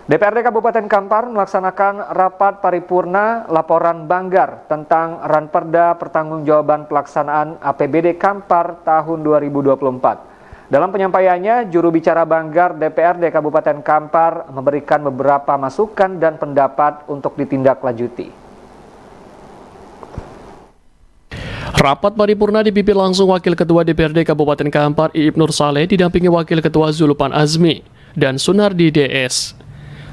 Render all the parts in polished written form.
DPRD Kabupaten Kampar melaksanakan rapat paripurna laporan Banggar tentang Ranperda Pertanggungjawaban Pelaksanaan APBD Kampar tahun 2024. Dalam penyampaiannya, juru bicara Banggar DPRD Kabupaten Kampar memberikan beberapa masukan dan pendapat untuk ditindaklanjuti. Rapat paripurna dipimpin langsung Wakil Ketua DPRD Kabupaten Kampar Iip Nur Saleh didampingi Wakil Ketua Zulpan Azmi dan Sunardi DS.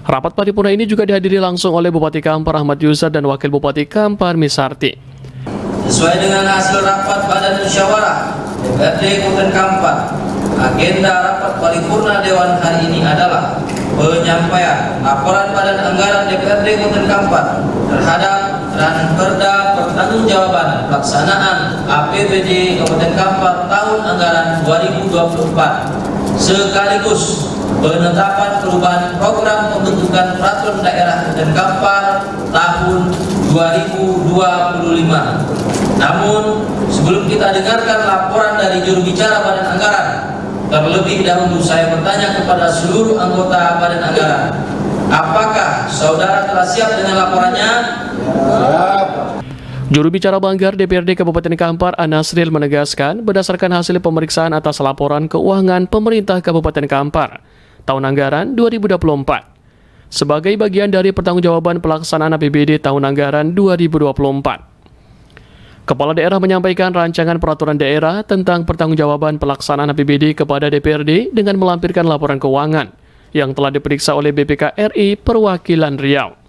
Rapat paripurna ini juga dihadiri langsung oleh Bupati Kampar Ahmad Yusar dan Wakil Bupati Kampar Misarti. Sesuai dengan hasil rapat Badan Musyawarah DPRD Kabupaten Kampar, agenda rapat paripurna Dewan hari ini adalah penyampaian laporan Badan Anggaran DPRD Kabupaten Kampar terhadap Ranperda Pertanggungjawaban Pelaksanaan APBD Kabupaten Kampar tahun anggaran 2024 sekaligus penetapan perubahan program pembentukan peraturan daerah Kabupaten Kampar tahun 2025. Namun, sebelum kita dengarkan laporan dari juru bicara Badan Anggaran, terlebih dahulu saya bertanya kepada seluruh anggota Badan Anggaran, apakah saudara telah siap dengan laporannya? Juru bicara Banggar DPRD Kabupaten Kampar Anasril menegaskan berdasarkan hasil pemeriksaan atas laporan keuangan pemerintah Kabupaten Kampar tahun anggaran 2024 sebagai bagian dari pertanggungjawaban pelaksanaan APBD tahun anggaran 2024. Kepala daerah menyampaikan rancangan peraturan daerah tentang pertanggungjawaban pelaksanaan APBD kepada DPRD dengan melampirkan laporan keuangan yang telah diperiksa oleh BPK RI Perwakilan Riau.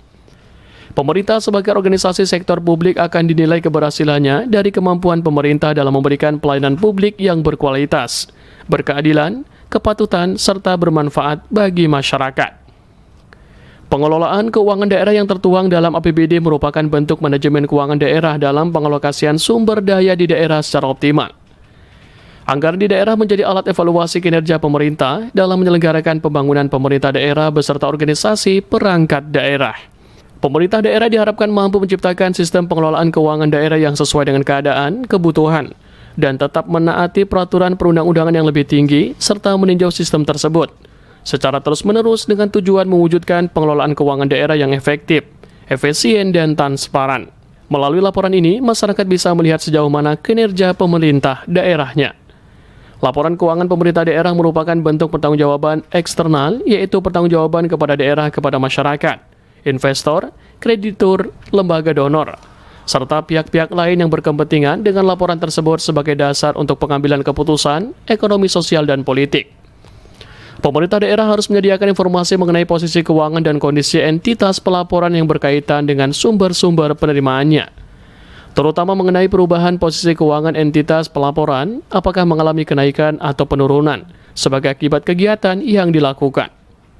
Pemerintah sebagai organisasi sektor publik akan dinilai keberhasilannya dari kemampuan pemerintah dalam memberikan pelayanan publik yang berkualitas, berkeadilan, kepatutan, serta bermanfaat bagi masyarakat. Pengelolaan keuangan daerah yang tertuang dalam APBD merupakan bentuk manajemen keuangan daerah dalam pengalokasian sumber daya di daerah secara optimal. Anggaran di daerah menjadi alat evaluasi kinerja pemerintah dalam menyelenggarakan pembangunan pemerintah daerah beserta organisasi perangkat daerah. Pemerintah daerah diharapkan mampu menciptakan sistem pengelolaan keuangan daerah yang sesuai dengan keadaan, kebutuhan, dan tetap menaati peraturan perundang-undangan yang lebih tinggi serta meninjau sistem tersebut secara terus-menerus dengan tujuan mewujudkan pengelolaan keuangan daerah yang efektif, efisien, dan transparan. Melalui laporan ini, masyarakat bisa melihat sejauh mana kinerja pemerintah daerahnya. Laporan keuangan pemerintah daerah merupakan bentuk pertanggungjawaban eksternal, yaitu pertanggungjawaban kepada daerah kepada masyarakat, investor, kreditur, lembaga donor, serta pihak-pihak lain yang berkepentingan dengan laporan tersebut sebagai dasar untuk pengambilan keputusan ekonomi, sosial, dan politik. Pemerintah daerah harus menyediakan informasi mengenai posisi keuangan dan kondisi entitas pelaporan yang berkaitan dengan sumber-sumber penerimaannya, terutama mengenai perubahan posisi keuangan entitas pelaporan, apakah mengalami kenaikan atau penurunan sebagai akibat kegiatan yang dilakukan.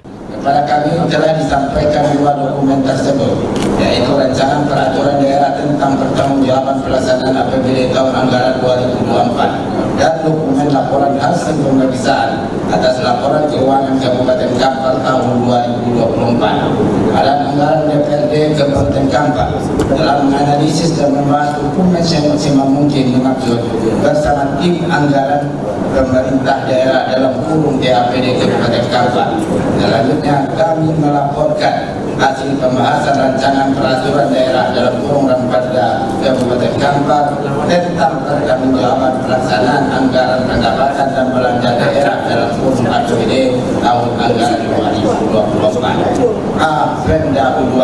Kepada kami telah disampaikan dua dokumen tersebut, yaitu Rancangan Peraturan Daerah tentang Pertanggungjawaban Pelaksanaan APBD tahun anggaran 2024 dan dokumen laporan hasil pemeriksaan atas laporan keuangan Kabupaten Kampar tahun 2024. Badan Anggaran DPRD Kabupaten Kampar dalam menganalisis dan membahas dokumen semaksimal mungkin dimaksud bersama tim anggaran pemerintah daerah dalam kurung DAPD Kabupaten Kampar. Selanjutnya kami melaporkan hasil pembahasan rancangan peraturan daerah dalam kurung Ranperda Kabupaten Kampar tentang pertanggungjawaban pelaksanaan anggaran pendapatan dan belanja daerah dalam kurung APBD tahun anggaran 2024. Pemda U2.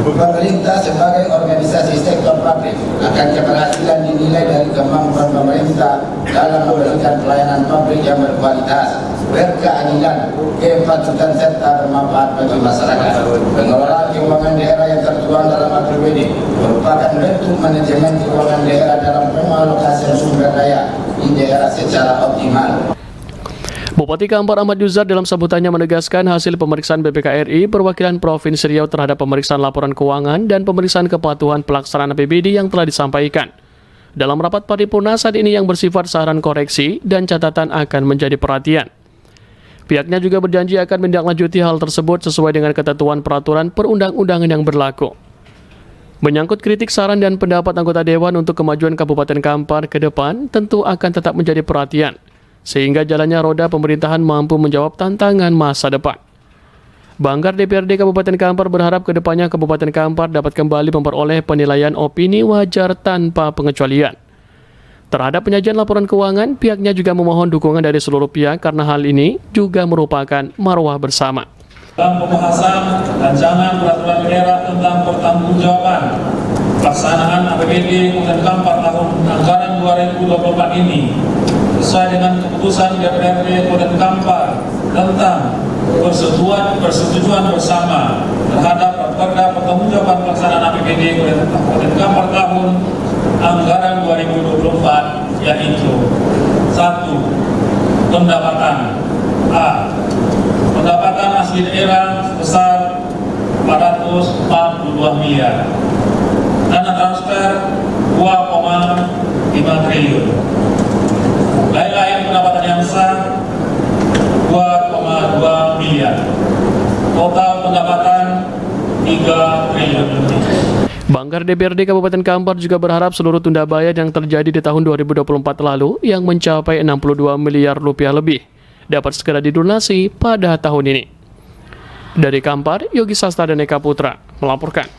Pemerintah sebagai organisasi sektor publik akan keberhasilan dinilai dari kemampuan pemerintah dalam memberikan pelayanan publik yang berkualitas, berkeadilan, kepatutan, serta bermanfaat bagi masyarakat. Pengelolaan keuangan daerah yang tertuang dalam APBD merupakan bentuk manajemen keuangan daerah dalam pengalokasian sumber daya di daerah secara optimal. Bupati Kampar Ahmad Yusar dalam sambutannya menegaskan hasil pemeriksaan BPK RI perwakilan Provinsi Riau terhadap pemeriksaan laporan keuangan dan pemeriksaan kepatuhan pelaksanaan APBD yang telah disampaikan. Dalam rapat paripurna saat ini yang bersifat saran koreksi dan catatan akan menjadi perhatian. Pihaknya juga berjanji akan menindaklanjuti hal tersebut sesuai dengan ketentuan peraturan perundang-undangan yang berlaku. Menyangkut kritik, saran, dan pendapat anggota Dewan untuk kemajuan Kabupaten Kampar ke depan tentu akan tetap menjadi perhatian, sehingga jalannya roda pemerintahan mampu menjawab tantangan masa depan. Banggar DPRD Kabupaten Kampar berharap kedepannya Kabupaten Kampar dapat kembali memperoleh penilaian opini wajar tanpa pengecualian. Terhadap penyajian laporan keuangan, pihaknya juga memohon dukungan dari seluruh pihak karena hal ini juga merupakan marwah bersama. Dalam pembahasan rancangan peraturan daerah tentang pertanggungjawaban pelaksanaan APBD Kabupaten Kampar tahun anggaran 2024 ini, sesuai dengan keputusan DPRD Kabupaten Kampar tentang persetujuan bersama terhadap Perda pertanggungjawaban pelaksanaan APBD Kabupaten Kampar tahun anggaran 2024, yaitu 1. Pendapatan A. Pendapatan asli daerah sebesar 442 miliar. Dana transfer 2,5 triliun. Lain-lain pendapatan yang sah 2,2 miliar. Total pendapatan 3 triliun lebih. Banggar DPRD Kabupaten Kampar juga berharap seluruh tunda bayar yang terjadi di tahun 2024 lalu yang mencapai 62 miliar rupiah lebih dapat segera dilunasi pada tahun ini. Dari Kampar, Yogi Sastra dan Eka Putra melaporkan.